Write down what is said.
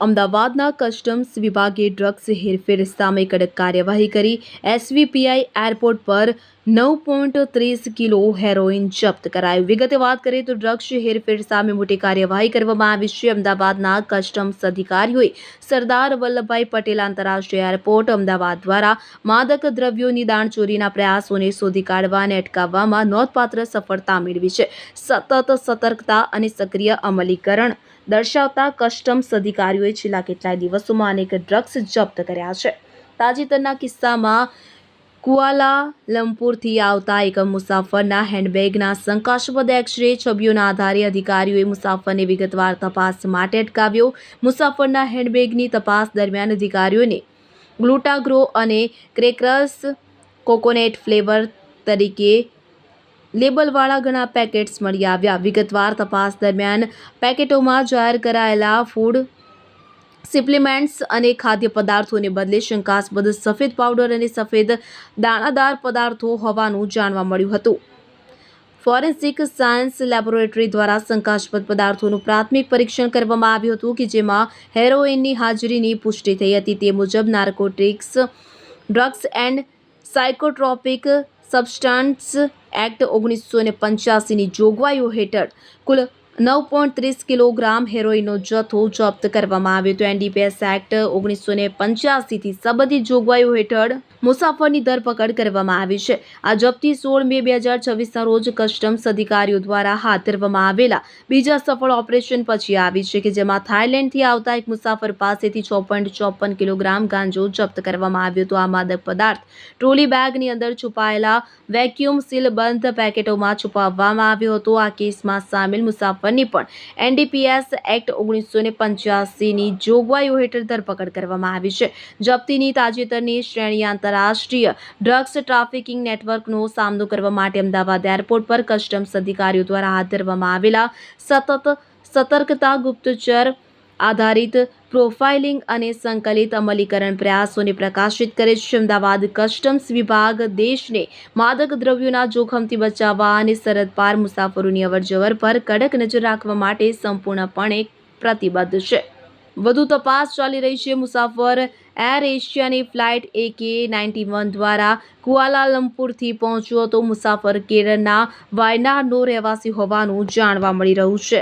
અમદાવાદના કસ્ટમ્સ વિભાગે ડ્રગ્સ હેરફેર સામે કડક કાર્યવાહી કરી એસવીપીઆઈ એરપોર્ટ પર 9.30 કિલો હેરોઇન જપ્ત કરાયું। વિગતે વાત કરીએ તો ડ્રગ્સ હેરફેર સામે મોટી કાર્યવાહી કરવામાં આવી છે। અમદાવાદના કસ્ટમ્સ અધિકારીઓએ સરદાર વલ્લભભાઈ પટેલ આંતરરાષ્ટ્રીય એરપોર્ટ અમદાવાદ દ્વારા માદક દ્રવ્યોની દાણચોરીના પ્રયાસોને શોધી કાઢવા અને અટકાવવામાં નોંધપાત્ર સફળતા મેળવી છે। સતત સતર્કતા અને સક્રિય અમલીકરણ દર્શાવતા કસ્ટમ્સ અધિકારીઓએ છેલ્લા કેટલાય દિવસોમાં અનેક ડ્રગ્સ જપ્ત કર્યા છે। તાજેતરના કિસ્સામાં કુઆલાલંપુરથી આવતા એક મુસાફરના હેન્ડબેગના શંકાસ્પદ એક્સ-રે છબીઓના આધારે અધિકારીઓએ મુસાફરને વિગતવાર તપાસ માટે અટકાવ્યો। મુસાફરના હેન્ડબેગની તપાસ દરમિયાન અધિકારીઓને ગ્લુટાગ્રો અને ક્રેકર્સ કોકોનેટ ફ્લેવર તરીકે લેબલવાળા ઘણા પેકેટ્સ મળી આવ્યા। વિગતવાર તપાસ દરમિયાન પેકેટોમાં જાહેર કરાયેલા ફૂડ સપ્લિમેન્ટ્સ અને ખાદ્ય પદાર્થોને બદલે શંકાસ્પદ સફેદ પાવડર અને સફેદ દાણાદાર પદાર્થો હોવાનું જાણવા મળ્યું હતું। ફોરેન્સિક સાયન્સ લેબોરેટરી દ્વારા શંકાસ્પદ પદાર્થોનું પ્રાથમિક પરીક્ષણ કરવામાં આવ્યું હતું કે જેમાં હેરોઇનની હાજરીની પુષ્ટિ થઈ હતી। તે મુજબ narcotics drugs and psychotropic substances act 1985ની જોગવાઈઓ હેઠળ કુલ 9.30 કિલોગ્રામ હેરોઇનનો જથ્થો જપ્ત કરવામાં આવ્યો હતો। એનડીપીએસ એક્ટ 1985થી સંબંધિત જોગવાઈઓ હેઠળ મુસાફરની ધરપકડ કરવામાં આવી છે। આ જપ્તી 16 મે 2026ના રોજ કસ્ટમ્સ અધિકારીઓ દ્વારા હાથ ધરવામાં આવેલા બીજા સફળ ઓપરેશન પછી આવી છે કે જેમાં થાઇલેન્ડથી આવતા એક મુસાફર પાસેથી 6.54 કિલોગ્રામ ગાંજો જપ્ત કરવામાં આવ્યો હતો। આ માદક પદાર્થ ટ્રોલી બેગની અંદર છુપાયેલા વેક્યુમ સીલ બંધ પેકેટોમાં છુપાવવામાં આવ્યો હતો। આ કેસમાં સામેલ મુસાફરની પણ એનડીપીએસ એક્ટ 1985ની જોગવાઈઓ હેઠળ ધરપકડ કરવામાં આવી છે। જપ્તીની તાજેતરની શ્રેણી આંતરરાષ્ટ્રીય ડ્રગ્સ ટ્રાફિકિંગ નેટવર્કનો સામનો કરવા માટે અમદાવાદ એરપોર્ટ પર કસ્ટમ્સ અધિકારીઓ દ્વારા હાથ ધરવામાં આવેલા સતત સતર્કતા, ગુપ્તચર આધારિત પ્રોફાઇલિંગ અને સંકલિત અમલીકરણ પ્રયાસોને પ્રકાશિત કરે છે। અમદાવાદ કસ્ટમ્સ વિભાગ દેશને માદક દ્રવ્યોના જોખમથી બચાવવા અને સરહદ પાર મુસાફરોની અવરજવર પર કડક નજર રાખવા માટે સંપૂર્ણપણે પ્રતિબદ્ધ છે। વધુ તપાસ ચાલી રહી છે। મુસાફર એર એશિયાની ફ્લાઇટ AK-91 દ્વારા કુઆલાલંપુરથી પહોંચ્યો હતો। મુસાફર કેરળના વાયનાડનો રહેવાસી હોવાનું જાણવા મળી રહ્યું છે।